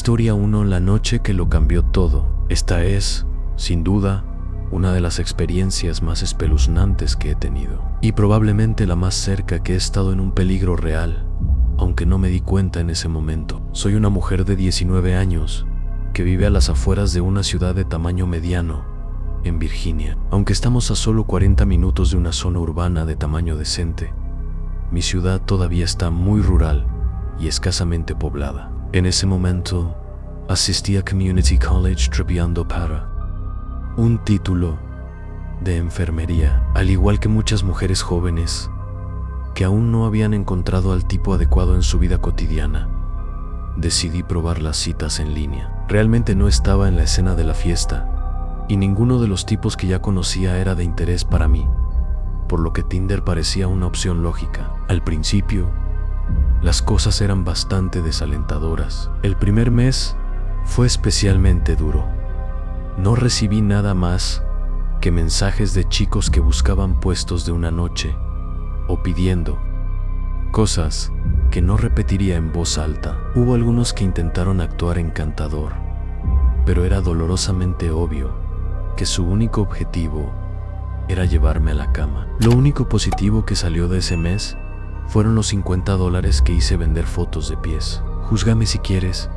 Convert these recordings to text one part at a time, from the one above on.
Historia 1: la noche que lo cambió todo. Esta es, sin duda, una de las experiencias más espeluznantes que he tenido, y probablemente la más cerca que he estado en un peligro real, aunque no me di cuenta en ese momento. Soy una mujer de 19 años que vive a las afueras de una ciudad de tamaño mediano, en Virginia. Aunque estamos a solo 40 minutos de una zona urbana de tamaño decente, mi ciudad todavía está muy rural y escasamente poblada. En ese momento, asistí a Community College estudiando para un título de enfermería. Al igual que muchas mujeres jóvenes que aún no habían encontrado al tipo adecuado en su vida cotidiana, decidí probar las citas en línea. Realmente no estaba en la escena de la fiesta, y ninguno de los tipos que ya conocía era de interés para mí, por lo que Tinder parecía una opción lógica. Al principio, las cosas eran bastante desalentadoras. El primer mes fue especialmente duro. No recibí nada más que mensajes de chicos que buscaban puestos de una noche o pidiendo cosas que no repetiría en voz alta. Hubo algunos que intentaron actuar encantador, pero era dolorosamente obvio que su único objetivo era llevarme a la cama. Lo único positivo que salió de ese mes fueron los $50 que hice vender fotos de pies. Júzgame si quieres,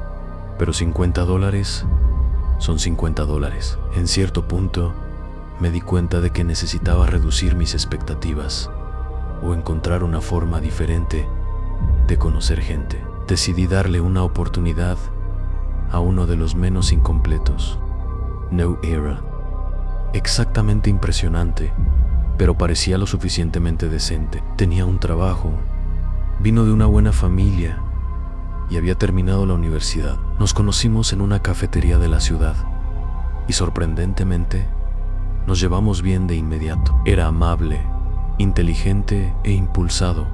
pero $50 son $50. En cierto punto, me di cuenta de que necesitaba reducir mis expectativas o encontrar una forma diferente de conocer gente. Decidí darle una oportunidad a uno de los menos incompletos, No Era. Exactamente impresionante, pero parecía lo suficientemente decente. Tenía un trabajo, vino de una buena familia y había terminado la universidad. Nos conocimos en una cafetería de la ciudad y sorprendentemente nos llevamos bien de inmediato. Era amable, inteligente e impulsado,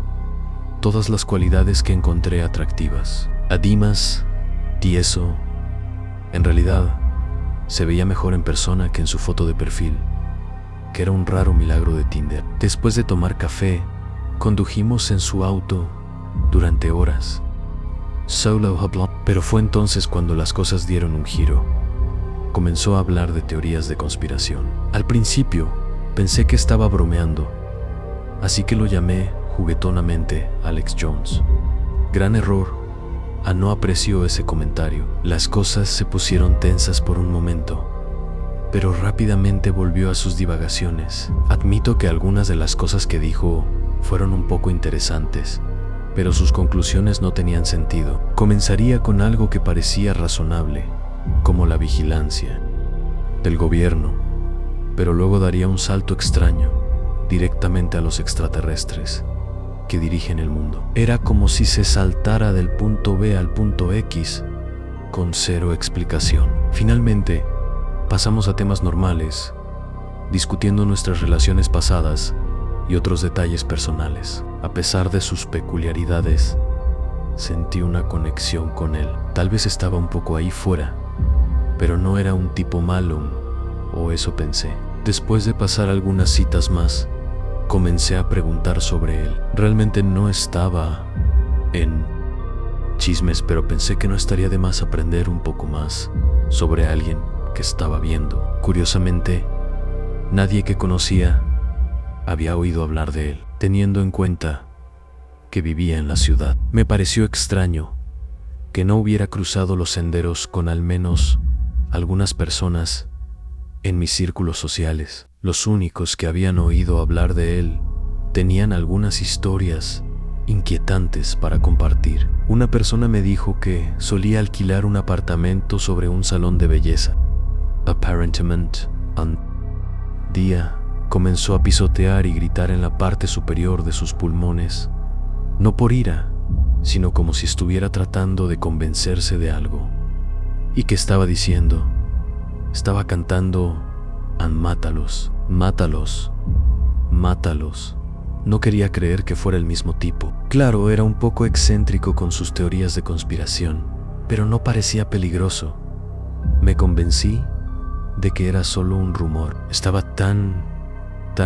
todas las cualidades que encontré atractivas. Además, tieso, en realidad, se veía mejor en persona que en su foto de perfil, que era un raro milagro de Tinder. Después de tomar café, condujimos en su auto durante horas. Pero fue entonces cuando las cosas dieron un giro. Comenzó a hablar de teorías de conspiración. Al principio, pensé que estaba bromeando, así que lo llamé juguetonamente Alex Jones. Gran error. No apreció ese comentario. Las cosas se pusieron tensas por un momento, pero rápidamente volvió a sus divagaciones. Admito que algunas de las cosas que dijo fueron un poco interesantes, pero sus conclusiones no tenían sentido. Comenzaría con algo que parecía razonable, como la vigilancia del gobierno, pero luego daría un salto extraño, directamente a los extraterrestres que dirigen el mundo. Era como si se saltara del punto B al punto X con cero explicación. Finalmente, pasamos a temas normales, discutiendo nuestras relaciones pasadas y otros detalles personales. A pesar de sus peculiaridades, sentí una conexión con él. Tal vez estaba un poco ahí fuera, pero no era un tipo malo, o eso pensé. Después de pasar algunas citas más, comencé a preguntar sobre él. Realmente no estaba en chismes, pero pensé que no estaría de más aprender un poco más sobre alguien que estaba viendo. Curiosamente, nadie que conocía había oído hablar de él, teniendo en cuenta que vivía en la ciudad. Me pareció extraño que no hubiera cruzado los senderos con al menos algunas personas en mis círculos sociales. Los únicos que habían oído hablar de él tenían algunas historias inquietantes para compartir. Una persona me dijo que solía alquilar un apartamento sobre un salón de belleza. Aparentemente, un día comenzó a pisotear y gritar en la parte superior de sus pulmones, no por ira, sino como si estuviera tratando de convencerse de algo. ¿Y qué estaba diciendo? Estaba cantando mátalos, mátalos, mátalos. No quería creer que fuera el mismo tipo. Claro, era un poco excéntrico con sus teorías de conspiración, pero no parecía peligroso. Me convencí de que era solo un rumor. Estaba tan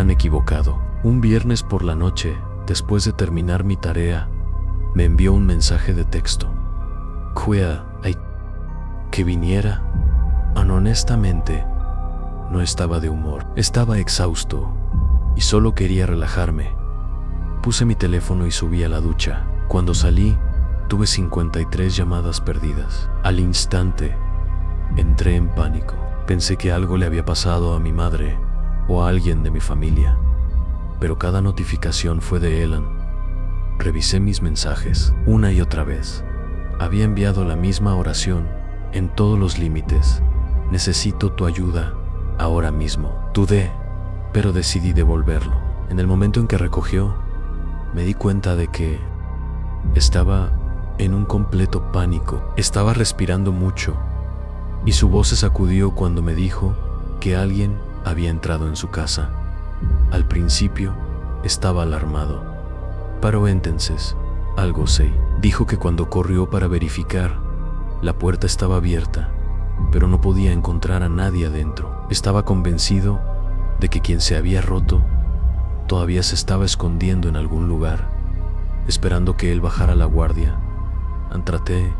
equivocado. Un viernes por la noche, después de terminar mi tarea, me envió un mensaje de texto. que viniera. Honestamente, no estaba de humor. Estaba exhausto y solo quería relajarme. Puse mi teléfono y subí a la ducha. Cuando salí, tuve 53 llamadas perdidas. Al instante, entré en pánico. Pensé que algo le había pasado a mi madre o a alguien de mi familia, pero cada notificación fue de Elan. Revisé mis mensajes una y otra vez. Había enviado la misma oración en todos los límites. Necesito tu ayuda ahora mismo. Dudé, pero decidí devolverlo. En el momento en que recogió, me di cuenta de que estaba en un completo pánico. Estaba respirando mucho y su voz se sacudió cuando me dijo que alguien había entrado en su casa. Al principio estaba alarmado, pero entonces algo sé. Dijo que cuando corrió para verificar, la puerta estaba abierta, pero no podía encontrar a nadie adentro. Estaba convencido de que quien se había roto todavía se estaba escondiendo en algún lugar, esperando que él bajara la guardia. Traté de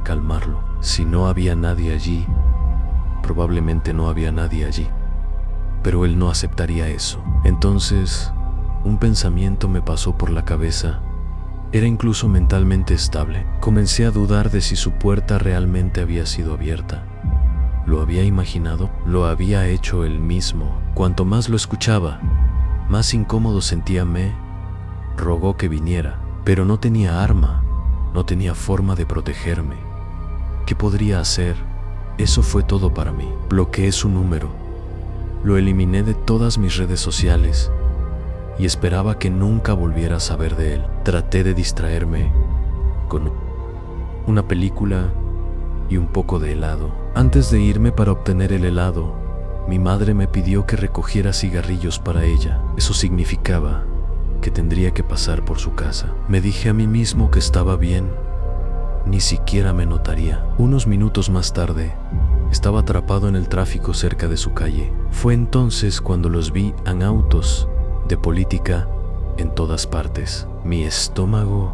calmarlo. Si no había nadie allí, probablemente no había nadie allí. Pero él no aceptaría eso. Entonces, un pensamiento me pasó por la cabeza. Era incluso mentalmente estable. Comencé a dudar de si su puerta realmente había sido abierta. ¿Lo había imaginado? ¿Lo había hecho él mismo? Cuanto más lo escuchaba, más incómodo sentía. Me rogó que viniera, pero no tenía arma, no tenía forma de protegerme. ¿Qué podría hacer? Eso fue todo para mí. Bloqueé su número. Lo eliminé de todas mis redes sociales y esperaba que nunca volviera a saber de él. Traté de distraerme con una película y un poco de helado. Antes de irme para obtener el helado, mi madre me pidió que recogiera cigarrillos para ella. Eso significaba que tendría que pasar por su casa. Me dije a mí mismo que estaba bien. Ni siquiera me notaría. Unos minutos más tarde, estaba atrapado en el tráfico cerca de su calle. Fue entonces cuando los vi en autos de política en todas partes. Mi estómago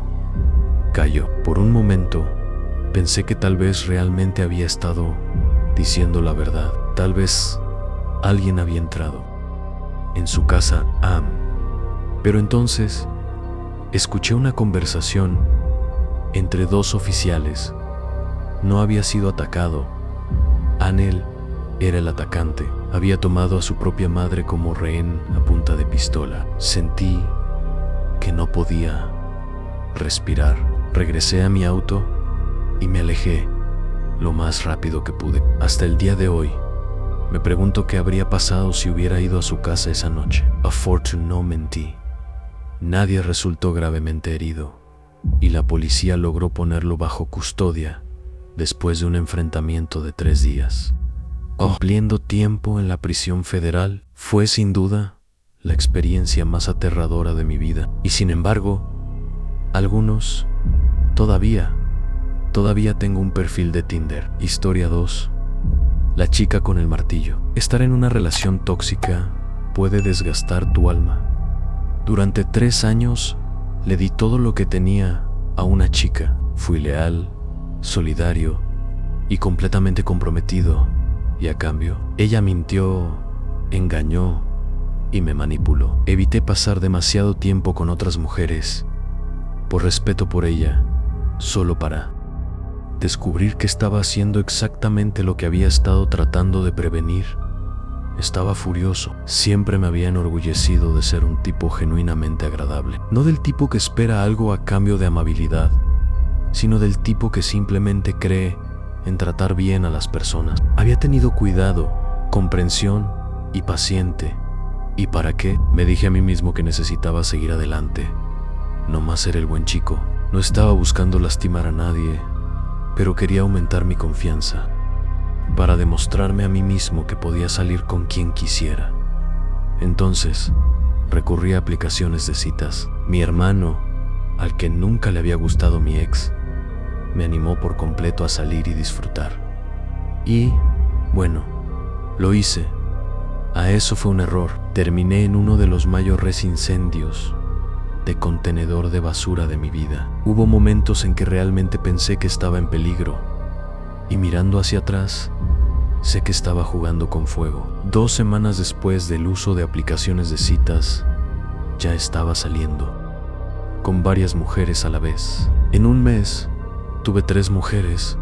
cayó. Por un momento, pensé que tal vez realmente había estado diciendo la verdad. Tal vez alguien había entrado en su casa. Pero entonces, escuché una conversación entre dos oficiales. No había sido atacado. Anel era el atacante. Había tomado a su propia madre como rehén a punta de pistola. Sentí que no podía respirar. Regresé a mi auto y me alejé lo más rápido que pude. Hasta el día de hoy, me pregunto qué habría pasado si hubiera ido a su casa esa noche. Afortunadamente, nadie resultó gravemente herido y la policía logró ponerlo bajo custodia después de un enfrentamiento de 3 días. Cumpliendo tiempo en la prisión federal fue sin duda la experiencia más aterradora de mi vida. Y sin embargo, algunos todavía tengo un perfil de Tinder. Historia 2. La chica con el martillo. Estar en una relación tóxica puede desgastar tu alma. Durante 3 años le di todo lo que tenía a una chica. Fui leal, solidario y completamente comprometido. Y a cambio, ella mintió, engañó y me manipuló. Evité pasar demasiado tiempo con otras mujeres por respeto por ella, solo para descubrir que estaba haciendo exactamente lo que había estado tratando de prevenir. Estaba furioso. Siempre me había enorgullecido de ser un tipo genuinamente agradable. No del tipo que espera algo a cambio de amabilidad, sino del tipo que simplemente cree en tratar bien a las personas. Había tenido cuidado, comprensión y paciente. ¿Y para qué? Me dije a mí mismo que necesitaba seguir adelante, no más ser el buen chico. No estaba buscando lastimar a nadie, pero quería aumentar mi confianza para demostrarme a mí mismo que podía salir con quien quisiera. Entonces, recurrí a aplicaciones de citas. Mi hermano, al que nunca le había gustado mi ex, me animó por completo a salir y disfrutar. Y, bueno, lo hice. A eso fue un error. Terminé en uno de los mayores incendios de contenedor de basura de mi vida. Hubo momentos en que realmente pensé que estaba en peligro y mirando hacia atrás, sé que estaba jugando con fuego. 2 semanas después del uso de aplicaciones de citas, ya estaba saliendo con varias mujeres a la vez. En un mes, tuve 3 mujeres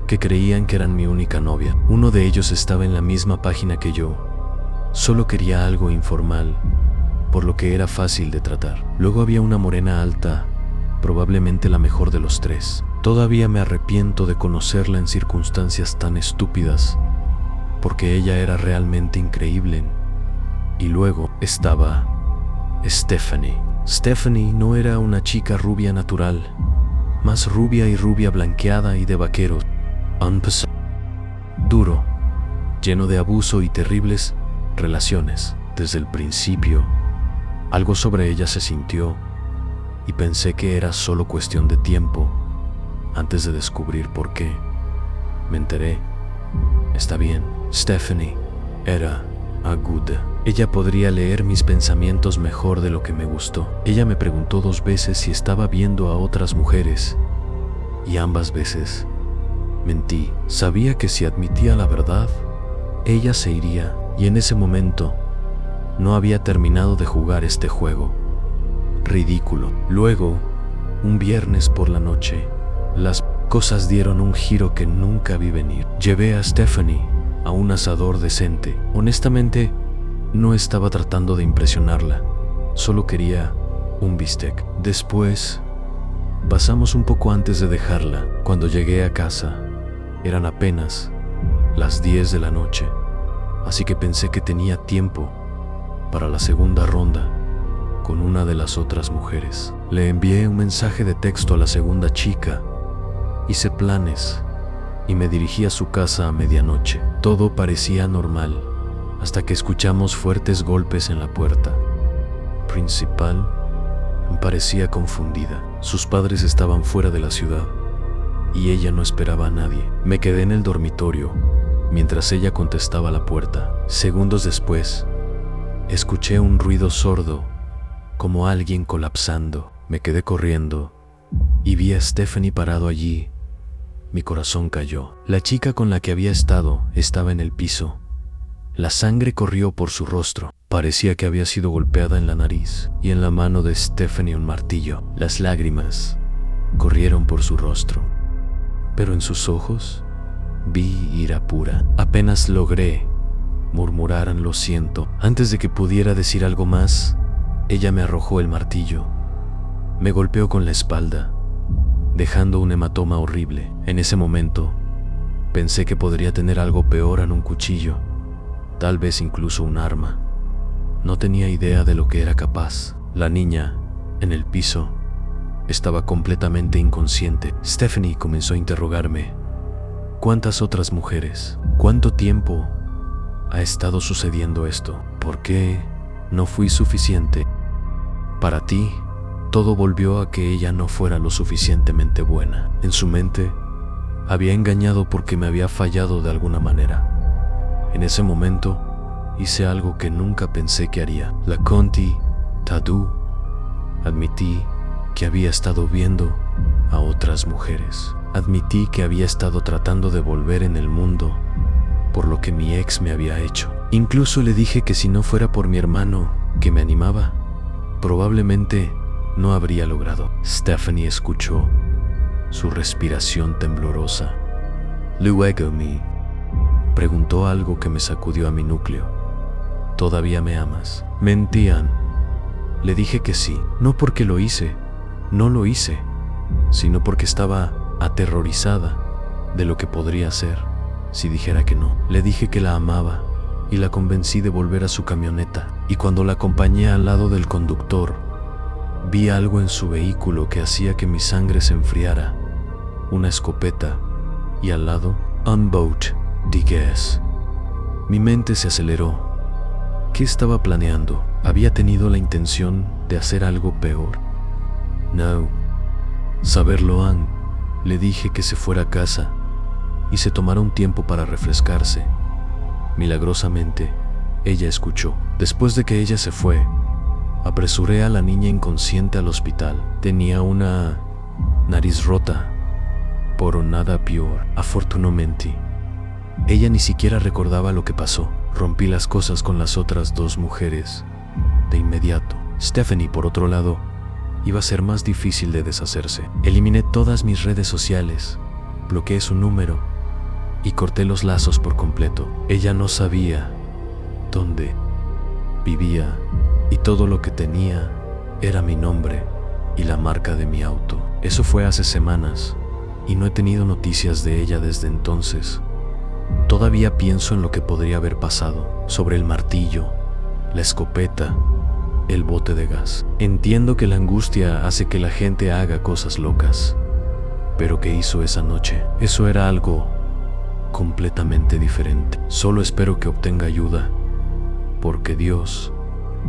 que creían que eran mi única novia. Uno de ellos estaba en la misma página que yo. Solo quería algo informal, por lo que era fácil de tratar. Luego había una morena alta, probablemente la mejor de los 3. Todavía me arrepiento de conocerla en circunstancias tan estúpidas, porque ella era realmente increíble. Y luego estaba Stephanie. Stephanie no era una chica rubia natural, más rubia y rubia blanqueada y de vaqueros. Un pasado duro, lleno de abuso y terribles relaciones. Desde el principio, algo sobre ella se sintió y pensé que era solo cuestión de tiempo antes de descubrir por qué. Me enteré. Está bien, Stephanie era aguda. Ella podría leer mis pensamientos mejor de lo que me gustó. Ella me preguntó 2 veces si estaba viendo a otras mujeres, y ambas veces mentí. Sabía que si admitía la verdad, ella se iría, y en ese momento no había terminado de jugar este juego ridículo. Luego, un viernes por la noche, las cosas dieron un giro que nunca vi venir. Llevé a Stephanie a un asador decente. Honestamente, no estaba tratando de impresionarla, solo quería un bistec. Después, pasamos un poco antes de dejarla. Cuando llegué a casa, eran apenas las 10 de la noche, así que pensé que tenía tiempo para la segunda ronda con una de las otras mujeres. Le envié un mensaje de texto a la segunda chica, hice planes y me dirigí a su casa a medianoche. Todo parecía normal, hasta que escuchamos fuertes golpes en la puerta principal. Parecía confundida. Sus padres estaban fuera de la ciudad y ella no esperaba a nadie. Me quedé en el dormitorio mientras ella contestaba la puerta. Segundos después, escuché un ruido sordo, como alguien colapsando. Me quedé corriendo y vi a Stephanie parado allí. Mi corazón cayó. La chica con la que había estado estaba en el piso. La sangre corrió por su rostro. Parecía que había sido golpeada en la nariz, y en la mano de Stephanie un martillo. Las lágrimas corrieron por su rostro, pero en sus ojos vi ira pura. Apenas logré murmurar lo siento. Antes de que pudiera decir algo más, ella me arrojó el martillo. Me golpeó con la espalda, dejando un hematoma horrible. En ese momento, pensé que podría tener algo peor en un cuchillo, tal vez incluso un arma. No tenía idea de lo que era capaz. La niña, en el piso, estaba completamente inconsciente. Stephanie comenzó a interrogarme. ¿Cuántas otras mujeres? ¿Cuánto tiempo ha estado sucediendo esto? ¿Por qué no fui suficiente para ti? Todo volvió a que ella no fuera lo suficientemente buena. En su mente, había engañado porque me había fallado de alguna manera. En ese momento, hice algo que nunca pensé que haría. La Conti Tadu. Admití que había estado viendo a otras mujeres. Admití que había estado tratando de volver en el mundo por lo que mi ex me había hecho. Incluso le dije que si no fuera por mi hermano, que me animaba, probablemente no habría logrado. Stephanie escuchó su respiración temblorosa. Luego me preguntó algo que me sacudió a mi núcleo. ¿Todavía me amas? Mentían. Le dije que sí, no porque lo hice, no lo hice, sino porque estaba aterrorizada de lo que podría ser si dijera que no. Le dije que la amaba y la convencí de volver a su camioneta. Y cuando la acompañé al lado del conductor, vi algo en su vehículo que hacía que mi sangre se enfriara. Una escopeta y al lado, un boat de gas. Mi mente se aceleró. ¿Qué estaba planeando? ¿Había tenido la intención de hacer algo peor? No. Saberlo, Ann. Le dije que se fuera a casa y se tomara un tiempo para refrescarse. Milagrosamente, ella escuchó. Después de que ella se fue, apresuré a la niña inconsciente al hospital. Tenía una nariz rota por nada peor. Afortunadamente, ella ni siquiera recordaba lo que pasó. Rompí las cosas con las otras dos mujeres de inmediato. Stephanie, por otro lado, iba a ser más difícil de deshacerse. Eliminé todas mis redes sociales, bloqueé su número y corté los lazos por completo. Ella no sabía dónde vivía y todo lo que tenía era mi nombre y la marca de mi auto. Eso fue hace semanas y no he tenido noticias de ella desde entonces. Todavía pienso en lo que podría haber pasado, sobre el martillo, la escopeta, el bote de gas. Entiendo que la angustia hace que la gente haga cosas locas, pero ¿qué hizo esa noche? Eso era algo completamente diferente. Solo espero que obtenga ayuda, porque Dios,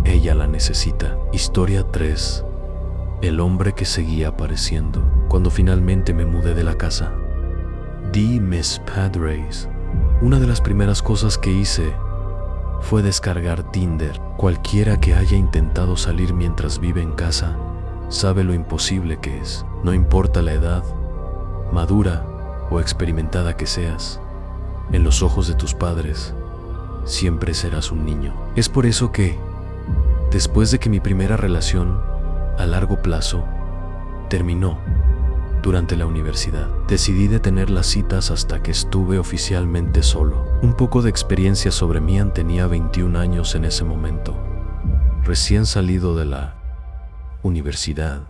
ella la necesita. Historia 3. El hombre que seguía apareciendo. Cuando finalmente me mudé de la casa, di mis padres, una de las primeras cosas que hice fue descargar Tinder. Cualquiera que haya intentado salir mientras vive en casa sabe lo imposible que es. No importa la edad, madura o experimentada que seas, en los ojos de tus padres siempre serás un niño. Es por eso que, después de que mi primera relación a largo plazo terminó durante la universidad, decidí detener las citas hasta que estuve oficialmente solo. Un poco de experiencia sobre mí. Tenía 21 años en ese momento, recién salido de la universidad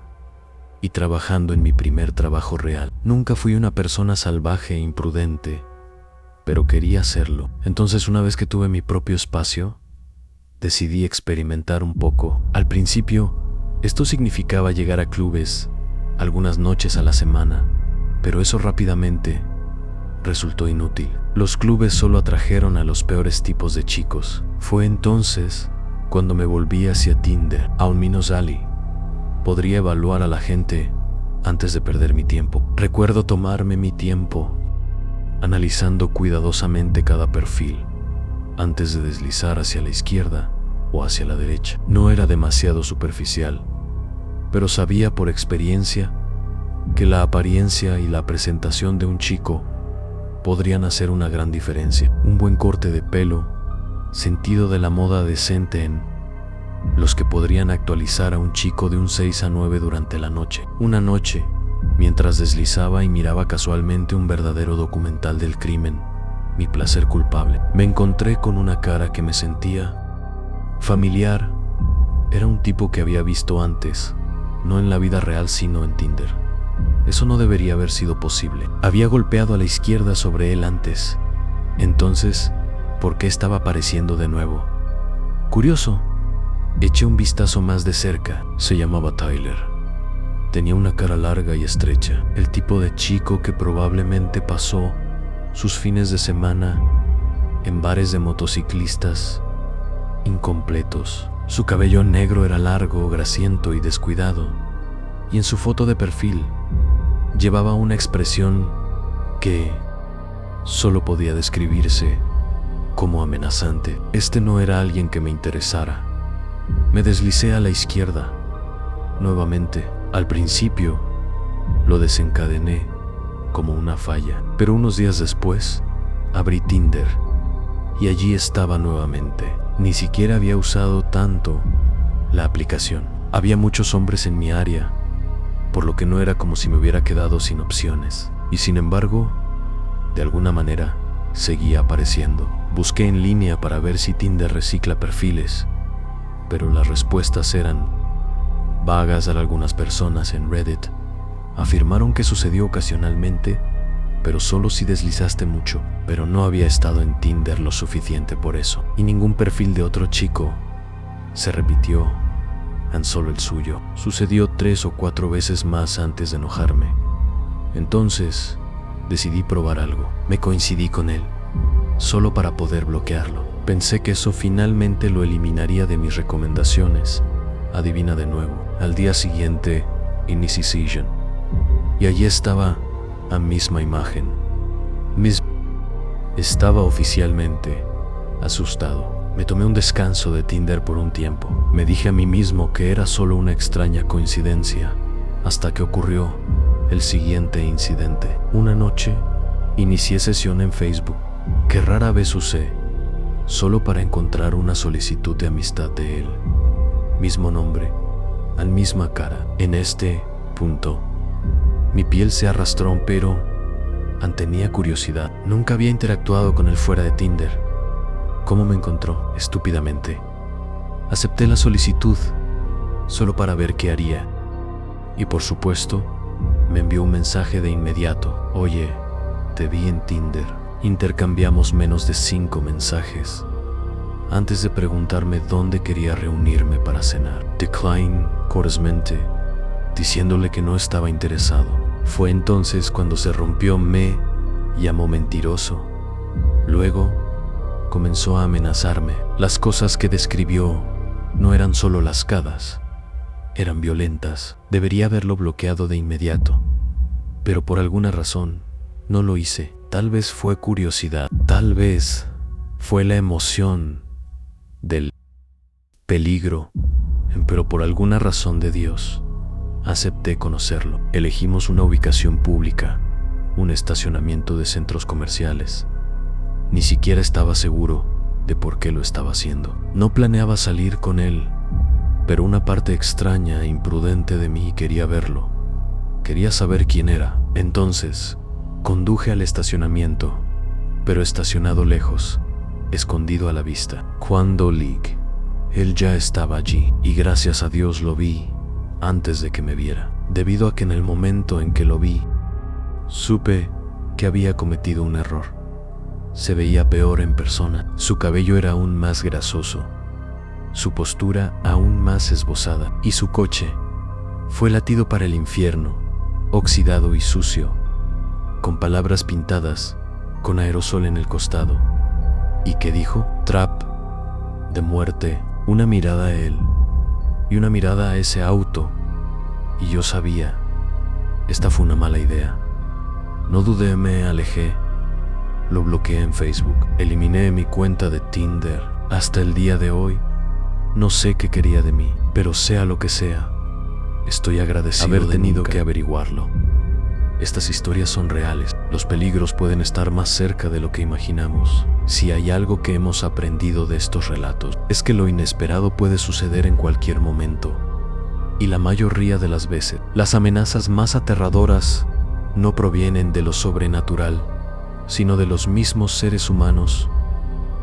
y trabajando en mi primer trabajo real. Nunca fui una persona salvaje e imprudente, pero quería serlo. Entonces, una vez que tuve mi propio espacio, decidí experimentar un poco. Al principio, esto significaba llegar a clubes algunas noches a la semana, pero eso rápidamente resultó inútil. Los clubes solo atrajeron a los peores tipos de chicos. Fue entonces cuando me volví hacia Tinder. Al menos Ali podría evaluar a la gente antes de perder mi tiempo. Recuerdo tomarme mi tiempo analizando cuidadosamente cada perfil antes de deslizar hacia la izquierda o hacia la derecha. No era demasiado superficial, pero sabía por experiencia que la apariencia y la presentación de un chico podrían hacer una gran diferencia. Un buen corte de pelo, sentido de la moda decente en los que podrían actualizar a un chico de un 6 a 9 durante la noche. Una noche, mientras deslizaba y miraba casualmente un verdadero documental del crimen, mi placer culpable, me encontré con una cara que me sentía familiar. Era un tipo que había visto antes, no en la vida real sino en Tinder. Eso no debería haber sido posible. Había golpeado a la izquierda sobre él antes. Entonces, ¿por qué estaba apareciendo de nuevo? Curioso. Eché un vistazo más de cerca. Se llamaba Tyler. Tenía una cara larga y estrecha. El tipo de chico que probablemente pasó sus fines de semana en bares de motociclistas incompletos. Su cabello negro era largo, grasiento y descuidado, y en su foto de perfil llevaba una expresión que solo podía describirse como amenazante. Este no era alguien que me interesara. Me deslicé a la izquierda nuevamente. Al principio lo desencadené como una falla, pero unos días después abrí Tinder y allí estaba nuevamente. Ni siquiera había usado tanto la aplicación. Había muchos hombres en mi área, por lo que no era como si me hubiera quedado sin opciones. Y sin embargo, de alguna manera, seguía apareciendo. Busqué en línea para ver si Tinder recicla perfiles, pero las respuestas eran vagas. Algunas personas en Reddit afirmaron que sucedió ocasionalmente, pero solo si deslizaste mucho. Pero no había estado en Tinder lo suficiente por eso. Y ningún perfil de otro chico se repitió, tan solo el suyo. Sucedió 3 o 4 veces más antes de enojarme. Entonces, decidí probar algo. Me coincidí con él, solo para poder bloquearlo. Pensé que eso finalmente lo eliminaría de mis recomendaciones. Adivina de nuevo. Al día siguiente, inicié session. Y allí estaba la misma imagen. Estaba oficialmente asustado. Me tomé un descanso de Tinder por un tiempo. Me dije a mí mismo que era solo una extraña coincidencia, hasta que ocurrió el siguiente incidente. Una noche, inicié sesión en Facebook, que rara vez usé, solo para encontrar una solicitud de amistad de él. Mismo nombre, al misma cara. En este punto, mi piel se arrastró, pero tenía curiosidad. Nunca había interactuado con él fuera de Tinder. ¿Cómo me encontró? Estúpidamente. Acepté la solicitud, solo para ver qué haría. Y por supuesto, me envió un mensaje de inmediato. Oye, te vi en Tinder. Intercambiamos menos de 5 mensajes antes de preguntarme dónde quería reunirme para cenar. Decline cortésmente, diciéndole que no estaba interesado. Fue entonces cuando se rompió. Me llamó mentiroso. Luego comenzó a amenazarme. Las cosas que describió no eran solo lascadas, eran violentas. Debería haberlo bloqueado de inmediato, pero por alguna razón no lo hice. Tal vez fue curiosidad, tal vez fue la emoción del peligro, pero por alguna razón de Dios acepté conocerlo. Elegimos una ubicación pública, un estacionamiento de centros comerciales. Ni siquiera estaba seguro de por qué lo estaba haciendo. No planeaba salir con él, pero una parte extraña e imprudente de mí quería verlo. Quería saber quién era. Entonces, conduje al estacionamiento, pero estacionado lejos, escondido a la vista. Cuando él ya estaba allí, y gracias a Dios lo vi antes de que me viera, debido a que en el momento en que lo vi, supe que había cometido un error. Se veía peor en persona. Su cabello era aún más grasoso, su postura aún más esbozada, y su coche fue latido para el infierno, oxidado y sucio, con palabras pintadas con aerosol en el costado. ¿Y qué dijo? Trap de muerte. Una mirada a él y una mirada a ese auto, y yo sabía, esta fue una mala idea. No dudé, me alejé. Lo bloqueé en Facebook, eliminé mi cuenta de Tinder. Hasta el día de hoy, no sé qué quería de mí, pero sea lo que sea, estoy agradecido de haber tenido que averiguarlo. Estas historias son reales. Los peligros pueden estar más cerca de lo que imaginamos. Si hay algo que hemos aprendido de estos relatos, es que lo inesperado puede suceder en cualquier momento. Y la mayoría de las veces, las amenazas más aterradoras no provienen de lo sobrenatural, sino de los mismos seres humanos.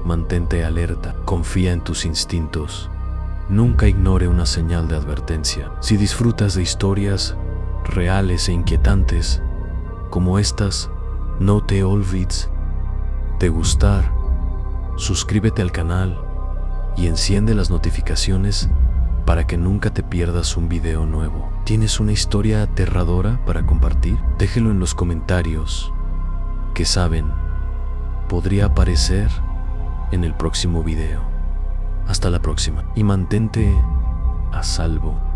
Mantente alerta, confía en tus instintos. Nunca ignore una señal de advertencia. Si disfrutas de historias reales e inquietantes como estas, no te olvides de gustar, suscríbete al canal y enciende las notificaciones para que nunca te pierdas un video nuevo. ¿Tienes una historia aterradora para compartir? Déjelo en los comentarios. Que saben, podría aparecer en el próximo video. Hasta la próxima y mantente a salvo.